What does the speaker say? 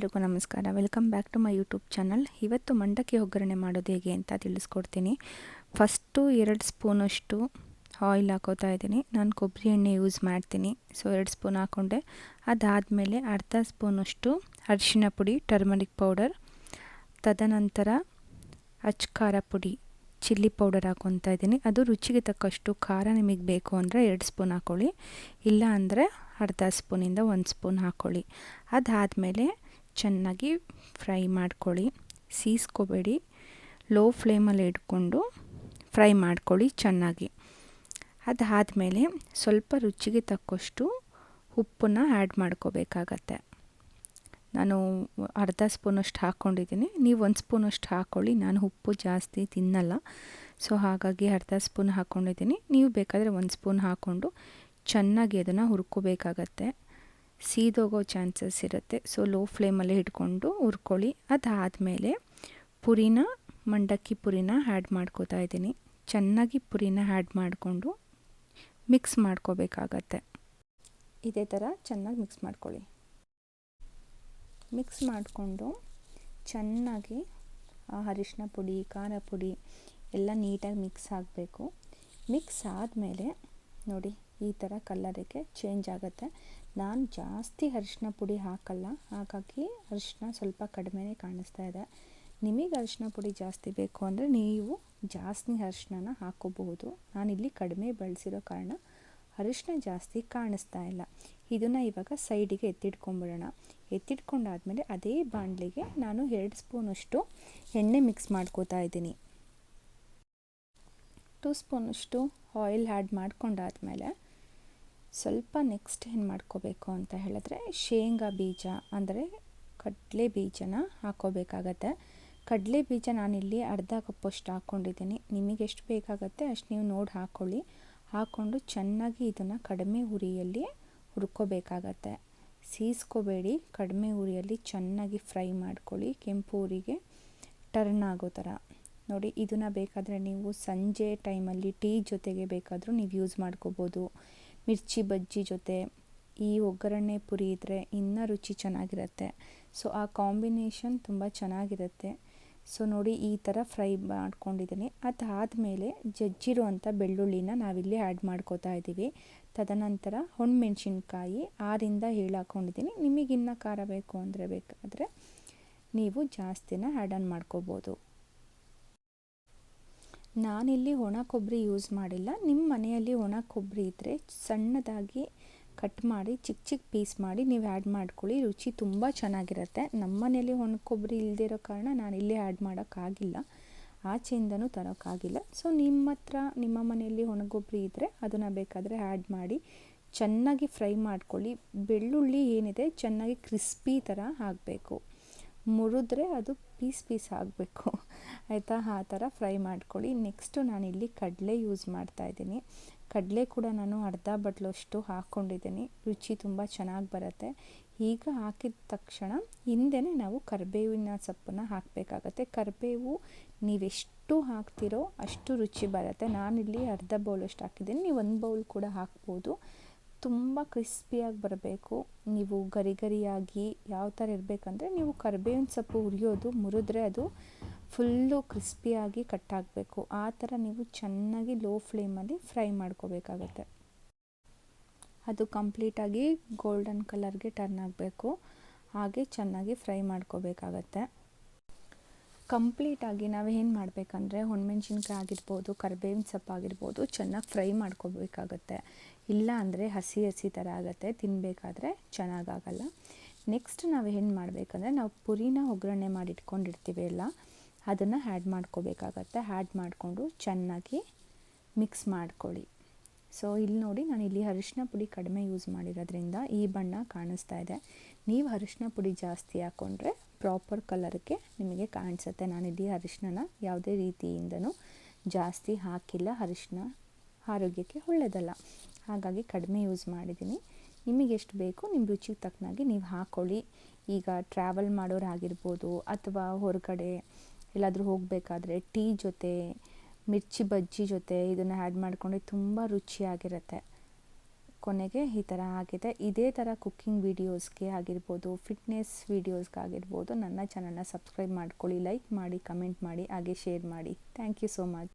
ಎಲ್ಲರಿಗೂ ನಮಸ್ಕಾರ. Welcome back to my YouTube channel. ಇವತ್ತು ಮಂಡಕ್ಕಿ ಒಗ್ಗರಣೆ ಮಾಡೋದು ಹೇಗೆ ಅಂತ ತಿಳಿಸ್ಕೊಡ್ತೀನಿ. ಫಸ್ಟು 2 ಸ್ಪೂನಷ್ಟು ಆಯಿಲ್ ಹಾಕೋತಾ ಇದ್ದೀನಿ. ನಾನು ಕೊಬ್ಬರಿ ಎಣ್ಣೆ ಯೂಸ್ ಮಾಡ್ತೀನಿ. ಸೊ 2 ಸ್ಪೂನ್ ಹಾಕ್ಕೊಂಡೆ. ಅದಾದಮೇಲೆ ಅರ್ಧ ಸ್ಪೂನಷ್ಟು ಅರಿಶಿನ ಪುಡಿ, ಟರ್ಮರಿಕ್ ಪೌಡರ್, ತದನಂತರ ಅಚ್ಚ ಖಾರ ಪುಡಿ, ಚಿಲ್ಲಿ ಪೌಡರ್ ಹಾಕ್ಕೊತಾ ಇದ್ದೀನಿ. ಅದು ರುಚಿಗೆ ತಕ್ಕಷ್ಟು ಖಾರ ನಿಮಗೆ ಬೇಕು ಅಂದರೆ 2 ಸ್ಪೂನ್ ಹಾಕ್ಕೊಳ್ಳಿ, ಇಲ್ಲ ಅಂದರೆ ಅರ್ಧ ಸ್ಪೂನಿಂದ 1 ಸ್ಪೂನ್ ಹಾಕ್ಕೊಳ್ಳಿ. ಅದಾದಮೇಲೆ ಚೆನ್ನಾಗಿ ಫ್ರೈ ಮಾಡ್ಕೊಳ್ಳಿ, ಸೀಸ್ಕೋಬೇಡಿ. ಲೋ ಫ್ಲೇಮಲ್ಲಿ ಇಟ್ಕೊಂಡು ಫ್ರೈ ಮಾಡ್ಕೊಳ್ಳಿ ಚೆನ್ನಾಗಿ. ಅದಾದಮೇಲೆ ಸ್ವಲ್ಪ ರುಚಿಗೆ ತಕ್ಕಷ್ಟು ಉಪ್ಪನ್ನು ಆ್ಯಡ್ ಮಾಡ್ಕೋಬೇಕಾಗತ್ತೆ. ನಾನು ಅರ್ಧ ಸ್ಪೂನಷ್ಟು ಹಾಕ್ಕೊಂಡಿದ್ದೀನಿ, ನೀವು 1 ಸ್ಪೂನಷ್ಟು ಹಾಕ್ಕೊಳ್ಳಿ. ನಾನು ಉಪ್ಪು ಜಾಸ್ತಿ ತಿನ್ನಲ್ಲ, ಸೊ ಹಾಗಾಗಿ ಅರ್ಧ ಸ್ಪೂನ್ ಹಾಕ್ಕೊಂಡಿದ್ದೀನಿ. ನೀವು ಬೇಕಾದರೆ 1 ಸ್ಪೂನ್ ಹಾಕ್ಕೊಂಡು ಚೆನ್ನಾಗಿ ಅದನ್ನು ಹುರ್ಕೋಬೇಕಾಗತ್ತೆ. ಸೀದೋಗೋ ಚಾನ್ಸಸ್ ಇರುತ್ತೆ, ಸೊ ಲೋ ಫ್ಲೇಮಲ್ಲಿ ಇಟ್ಕೊಂಡು ಹುರ್ಕೊಳ್ಳಿ. ಅದಾದಮೇಲೆ ಮಂಡಕ್ಕಿ ಪುರಿನ ಆ್ಯಡ್ ಮಾಡ್ಕೋತಾ ಇದ್ದೀನಿ. ಚೆನ್ನಾಗಿ ಪುರಿನ ಆ್ಯಡ್ ಮಾಡಿಕೊಂಡು ಮಿಕ್ಸ್ ಮಾಡ್ಕೋಬೇಕಾಗತ್ತೆ. ಇದೇ ಥರ ಚೆನ್ನಾಗಿ ಮಿಕ್ಸ್ ಮಾಡ್ಕೊಳ್ಳಿ. ಮಿಕ್ಸ್ ಮಾಡಿಕೊಂಡು ಚೆನ್ನಾಗಿ ಅರಿಶಿನ ಪುಡಿ, ಖಾರ ಪುಡಿ ಎಲ್ಲ ನೀಟಾಗಿ ಮಿಕ್ಸ್ ಆಗಬೇಕು. ಮಿಕ್ಸ್ ಆದಮೇಲೆ ನೋಡಿ ಈ ಥರ ಕಲರಿಗೆ ಚೇಂಜ್ ಆಗುತ್ತೆ. ನಾನು ಜಾಸ್ತಿ ಅರಿಶಿನ ಪುಡಿ ಹಾಕಲ್ಲ, ಹಾಗಾಗಿ ಅರಿಶಿನ ಸ್ವಲ್ಪ ಕಡಿಮೆನೇ ಕಾಣಿಸ್ತಾ ಇದೆ. ನಿಮಗೆ ಅರಿಶಿನ ಪುಡಿ ಜಾಸ್ತಿ ಬೇಕು ಅಂದರೆ ನೀವು ಜಾಸ್ತಿ ಅರಿಶಿನ ಹಾಕೋಬಹುದು. ನಾನಿಲ್ಲಿ ಕಡಿಮೆ ಬಳಸಿರೋ ಕಾರಣ ಅರಿಶಿನ ಜಾಸ್ತಿ ಕಾಣಿಸ್ತಾ ಇಲ್ಲ. ಇದನ್ನು ಇವಾಗ ಸೈಡಿಗೆ ಎತ್ತಿಟ್ಕೊಂಡ್ಬಿಡೋಣ. ಎತ್ತಿಟ್ಕೊಂಡಾದಮೇಲೆ ಅದೇ ಬಾಣಲಿಗೆ ನಾನು 2 ಸ್ಪೂನಷ್ಟು ಎಣ್ಣೆ ಮಿಕ್ಸ್ ಮಾಡ್ಕೋತಾ ಇದ್ದೀನಿ. 2 ಸ್ಪೂನಷ್ಟು ಆಯಿಲ್ ಆ್ಯಡ್ ಮಾಡ್ಕೊಂಡಾದಮೇಲೆ ಸ್ವಲ್ಪ ನೆಕ್ಸ್ಟ್ ಏನು ಮಾಡ್ಕೋಬೇಕು ಅಂತ ಹೇಳಿದ್ರೆ ಶೇಂಗಾ ಬೀಜ ಅಂದರೆ ಕಡಲೆ ಬೀಜನ ಹಾಕ್ಕೋಬೇಕಾಗತ್ತೆ. ಕಡಲೆ ಬೀಜ ನಾನಿಲ್ಲಿ ಅರ್ಧ ಕಪ್ಪಷ್ಟು ಹಾಕ್ಕೊಂಡಿದ್ದೀನಿ. ನಿಮಗೆ ಎಷ್ಟು ಬೇಕಾಗತ್ತೆ ಅಷ್ಟು ನೀವು ನೋಡಿ ಹಾಕ್ಕೊಳ್ಳಿ. ಹಾಕ್ಕೊಂಡು ಚೆನ್ನಾಗಿ ಇದನ್ನು ಕಡಿಮೆ ಉರಿಯಲ್ಲಿ ಹುರ್ಕೋಬೇಕಾಗತ್ತೆ. ಸೀಸ್ಕೋಬೇಡಿ, ಕಡಿಮೆ ಉರಿಯಲ್ಲಿ ಚೆನ್ನಾಗಿ ಫ್ರೈ ಮಾಡ್ಕೊಳ್ಳಿ. ಕೆಂಪು ಉರಿಗೆ ಟರ್ನ್ ಆಗೋ ಥರ ನೋಡಿ. ಇದನ್ನು ಬೇಕಾದರೆ ನೀವು ಸಂಜೆ ಟೈಮಲ್ಲಿ ಟೀ ಜೊತೆಗೆ ಬೇಕಾದರೂ ನೀವು ಯೂಸ್ ಮಾಡ್ಕೋಬೋದು. ಮಿರ್ಚಿ ಬಜ್ಜಿ ಜೊತೆ ಈ ಒಗ್ಗರಣೆ ಪುರಿ ಇದ್ದರೆ ಇನ್ನೂ ರುಚಿ ಚೆನ್ನಾಗಿರುತ್ತೆ. ಸೊ ಆ ಕಾಂಬಿನೇಷನ್ ತುಂಬ ಚೆನ್ನಾಗಿರುತ್ತೆ. ಸೊ ನೋಡಿ ಈ ಥರ ಫ್ರೈ ಮಾಡ್ಕೊಂಡಿದ್ದೀನಿ. ಅದಾದಮೇಲೆ ಜಜ್ಜಿರುವಂಥ ಬೆಳ್ಳುಳ್ಳಿನ ನಾವಿಲ್ಲಿ ಆ್ಯಡ್ ಮಾಡ್ಕೋತಾ ಇದ್ದೀವಿ. ತದನಂತರ ಒಣಮೆಣ್ಸಿನ್ಕಾಯಿ 6ರಿಂದ 7 ಹಾಕ್ಕೊಂಡಿದ್ದೀನಿ. ನಿಮಗಿನ್ನೂ ಖಾರ ಬೇಕು ಅಂದರೆ ಬೇಕಾದರೆ ನೀವು ಜಾಸ್ತಿನ ಆ್ಯಡ್ ಆನ್ ಮಾಡ್ಕೋಬೋದು. ನಾನಿಲ್ಲಿ ಒಣ ಕೊಬ್ಬರಿ ಯೂಸ್ ಮಾಡಿಲ್ಲ. ನಿಮ್ಮ ಮನೆಯಲ್ಲಿ ಒಣ ಕೊಬ್ಬರಿ ಇದ್ದರೆ ಸಣ್ಣದಾಗಿ ಕಟ್ ಮಾಡಿ ಚಿಕ್ಕ ಚಿಕ್ಕ ಪೀಸ್ ಮಾಡಿ ನೀವು ಆ್ಯಡ್ ಮಾಡ್ಕೊಳ್ಳಿ. ರುಚಿ ತುಂಬ ಚೆನ್ನಾಗಿರುತ್ತೆ. ನಮ್ಮ ಮನೆಯಲ್ಲಿ ಒಣ ಕೊಬ್ಬರಿ ಇಲ್ಲದೇ ಇರೋ ಕಾರಣ ನಾನಿಲ್ಲಿ ಆ್ಯಡ್ ಮಾಡೋಕ್ಕಾಗಿಲ್ಲ, ಆಚೆಯಿಂದನೂ ತರೋಕ್ಕಾಗಿಲ್ಲ. ಸೊ ನಿಮ್ಮ ಮನೆಯಲ್ಲಿ ಒಣ ಕೊಬ್ಬರಿ ಇದ್ದರೆ ಅದನ್ನು ಬೇಕಾದರೆ ಆ್ಯಡ್ ಮಾಡಿ ಚೆನ್ನಾಗಿ ಫ್ರೈ ಮಾಡ್ಕೊಳ್ಳಿ. ಬೆಳ್ಳುಳ್ಳಿ ಏನಿದೆ ಚೆನ್ನಾಗಿ ಕ್ರಿಸ್ಪಿ ಥರ ಆಗಬೇಕು, ಮುರಿದ್ರೆ ಅದು ಪೀಸ್ ಆಗಬೇಕು, ಆಯಿತಾ? ಆ ಥರ ಫ್ರೈ ಮಾಡ್ಕೊಳ್ಳಿ. ನೆಕ್ಸ್ಟು ನಾನಿಲ್ಲಿ ಕಡಲೆ ಯೂಸ್ ಮಾಡ್ತಾಯಿದ್ದೀನಿ. ಕಡಲೆ ಕೂಡ ನಾನು ಅರ್ಧ ಬಟ್ಲಷ್ಟು ಹಾಕ್ಕೊಂಡಿದ್ದೀನಿ. ರುಚಿ ತುಂಬ ಚೆನ್ನಾಗಿ ಬರುತ್ತೆ. ಈಗ ಹಾಕಿದ ತಕ್ಷಣ ಹಿಂದೆಯೇ ನಾವು ಕರಿಬೇವಿನ ಸೊಪ್ಪನ್ನು ಹಾಕಬೇಕಾಗತ್ತೆ. ಕರಿಬೇವು ನೀವೆಷ್ಟು ಹಾಕ್ತಿರೋ ಅಷ್ಟು ರುಚಿ ಬರುತ್ತೆ. ನಾನಿಲ್ಲಿ ಅರ್ಧ ಬೌಲಷ್ಟು ಹಾಕಿದ್ದೀನಿ, ನೀವು 1 ಬೌಲ್ ಕೂಡ ಹಾಕ್ಬೋದು. ತುಂಬ ಕ್ರಿಸ್ಪಿಯಾಗಿ ಬರಬೇಕು, ನೀವು ಗರಿಯಾಗಿ ಯಾವ ಥರ ಇರಬೇಕಂದ್ರೆ ನೀವು ಕರಿಬೇವಿನ ಸೊಪ್ಪು ಮುರಿದ್ರೆ ಅದು ಫುಲ್ಲು ಕ್ರಿಸ್ಪಿಯಾಗಿ ಕಟ್ಟಾಗಬೇಕು. ಆ ಥರ ನೀವು ಚೆನ್ನಾಗಿ ಲೋ ಫ್ಲೇಮಲ್ಲಿ ಫ್ರೈ ಮಾಡ್ಕೋಬೇಕಾಗತ್ತೆ. ಅದು ಕಂಪ್ಲೀಟಾಗಿ ಗೋಲ್ಡನ್ ಕಲರ್ಗೆ ಟರ್ನ್ ಆಗಬೇಕು, ಹಾಗೆ ಚೆನ್ನಾಗಿ ಫ್ರೈ ಮಾಡ್ಕೋಬೇಕಾಗತ್ತೆ. ಕಂಪ್ಲೀಟಾಗಿ ನಾವು ಏನು ಮಾಡಬೇಕಂದ್ರೆ ಒಣಮೆಣ್ಸಿನ್ಕಾಯಿ ಆಗಿರ್ಬೋದು, ಕರಿಬೇವಿನ ಸೊಪ್ಪು ಆಗಿರ್ಬೋದು ಚೆನ್ನಾಗಿ ಫ್ರೈ ಮಾಡ್ಕೋಬೇಕಾಗತ್ತೆ. ಇಲ್ಲ ಅಂದರೆ ಹಸಿ ಥರ ಆಗುತ್ತೆ, ತಿನ್ನಬೇಕಾದ್ರೆ ಚೆನ್ನಾಗಾಗಲ್ಲ. ನೆಕ್ಸ್ಟ್ ನಾವು ಏನು ಮಾಡಬೇಕಂದ್ರೆ ನಾವು ಪುರಿನ ಒಗ್ಗರಣೆ ಮಾಡಿ ಇಟ್ಕೊಂಡಿರ್ತೀವಿ ಎಲ್ಲ, ಅದನ್ನು ಆ್ಯಡ್ ಮಾಡ್ಕೋಬೇಕಾಗತ್ತೆ. ಆ್ಯಡ್ ಮಾಡಿಕೊಂಡು ಚೆನ್ನಾಗಿ ಮಿಕ್ಸ್ ಮಾಡ್ಕೊಳ್ಳಿ. ಸೊ ಇಲ್ಲಿ ನೋಡಿ, ನಾನಿಲ್ಲಿ ಅರಿಶಿನ ಪುಡಿ ಕಡಿಮೆ ಯೂಸ್ ಮಾಡಿರೋದ್ರಿಂದ ಈ ಬಣ್ಣ ಕಾಣಿಸ್ತಾ ಇದೆ. ನೀವು ಅರಿಶಿನ ಪುಡಿ ಜಾಸ್ತಿ ಹಾಕ್ಕೊಂಡ್ರೆ ಪ್ರಾಪರ್ ಕಲರ್ಗೆ ನಿಮಗೆ ಕಾಣಿಸುತ್ತೆ. ನಾನಿಲ್ಲಿ ಅರಿಶಿನ ಯಾವುದೇ ರೀತಿಯಿಂದನೂ ಜಾಸ್ತಿ ಹಾಕಿಲ್ಲ. ಅರಿಶಿನ ಆರೋಗ್ಯಕ್ಕೆ ಒಳ್ಳೆಯದಲ್ಲ, ಹಾಗಾಗಿ ಕಡಿಮೆ ಯೂಸ್ ಮಾಡಿದ್ದೀನಿ. ನಿಮಗೆ ಎಷ್ಟು ಬೇಕು ನಿಮ್ಮ ರುಚಿಗೆ ತಕ್ಕನಾಗಿ ನೀವು ಹಾಕ್ಕೊಳ್ಳಿ. ಈಗ ಟ್ರಾವೆಲ್ ಮಾಡೋರಾಗಿರ್ಬೋದು ಅಥವಾ ಹೊರಗಡೆ ಎಲ್ಲಾದರೂ ಹೋಗಬೇಕಾದ್ರೆ ಟೀ ಜೊತೆ, ಮಿರ್ಚಿ ಬಜ್ಜಿ ಜೊತೆ ಇದನ್ನು ಆ್ಯಡ್ ಮಾಡಿಕೊಂಡ್ರೆ ತುಂಬ ರುಚಿಯಾಗಿರುತ್ತೆ. ಕೊನೆಗೆ ಈ ಥರ ಆಗಿದೆ. ಇದೇ ಥರ ಕುಕ್ಕಿಂಗ್ ವೀಡಿಯೋಸ್ಗೆ ಆಗಿರ್ಬೋದು, ಫಿಟ್ನೆಸ್ ವೀಡಿಯೋಸ್ಗಾಗಿರ್ಬೋದು ನನ್ನ ಚಾನಲ್ನ ಸಬ್ಸ್ಕ್ರೈಬ್ ಮಾಡ್ಕೊಳ್ಳಿ, ಲೈಕ್ ಮಾಡಿ, ಕಮೆಂಟ್ ಮಾಡಿ, ಹಾಗೆ ಶೇರ್ ಮಾಡಿ. Thank you so much.